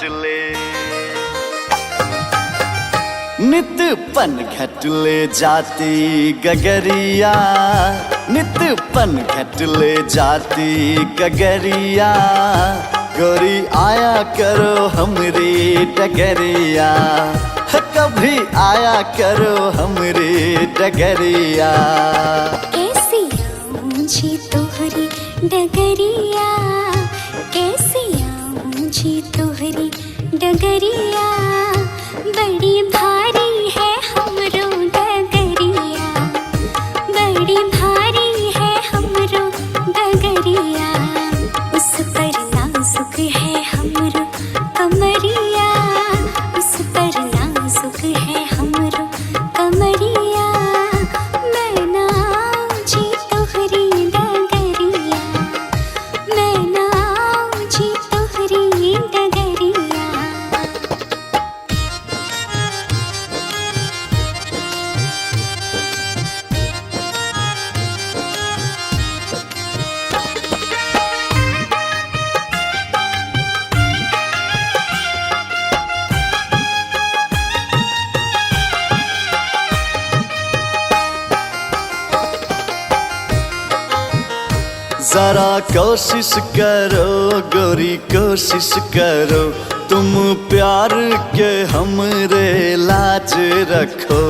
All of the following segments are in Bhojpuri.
घटले नित पन घटले जाती गगरिया, नित पन घटले जाती गगरिया, गोरी आया करो हमरी डगरिया, कभी आया करो हमरी डगरिया। कैसी आऊं जी तोहरी डगरिया, कैसी आऊं जी तोहरी डगरिया, बड़ी भारी है हमरो डगरिया, बड़ी भारी है हमरो डगरिया, उस पर नाजुक है हमरो कमरिया, उस पर नाजुक है हमरो कमरिया, मैं ना जी तोहरी डगरिया, मैं ना जी तोहरी डगरिया। जरा कोशिश करो गोरी कोशिश करो, तुम प्यार के हमरे लाज रखो,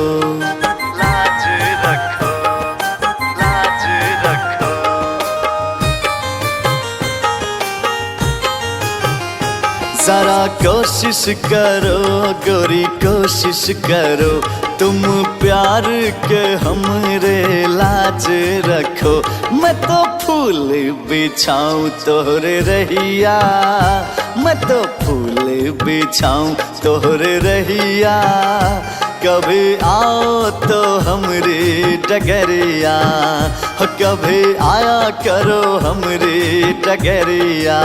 लाज रखो, लाज रखो। जरा कोशिश करो गोरी कोशिश करो, तुम प्यार के हमरे लाज रखो, मैं तो फूल बिछाऊं तोहरे रहिया, मैं तो फूल बिछाऊं तोहरे रहिया, कभी आओ तो हमरी डगरिया, कभी आया करो हमरी डगरिया।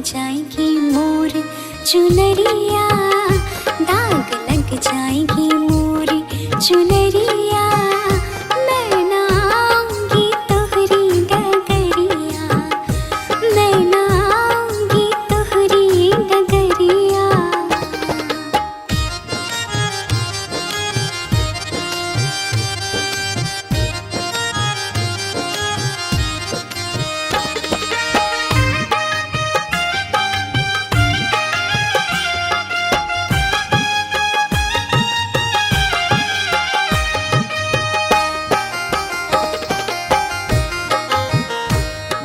जाएगी मोर चुनरिया, दाग लग जाएगी मोर चुनरिया, मैं ना आऊंगी तोहरी डगरिया, मैं ना आऊंगी तोहरी डगरिया।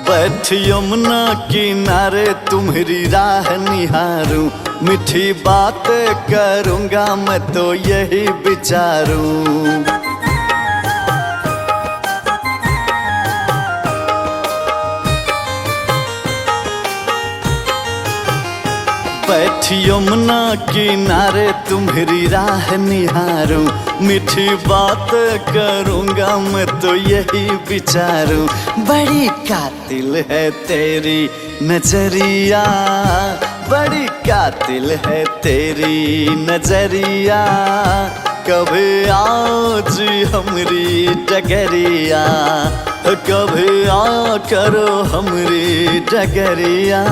बैठ यमुना किनारे तुम्हारी राह निहारूं, मीठी बात करूंगा मैं तो यही विचारूं। बैठ यमुना किनारे तुम्हारी राह निहारूं, मीठी बात करूंगा मैं तो यही विचारूं। बड़ी कातिल है तेरी नजरिया, बड़ी कातिल है तेरी नजरिया, कभी आओ जी हमरी डगरिया, कभी आ करो हमरी डगरिया।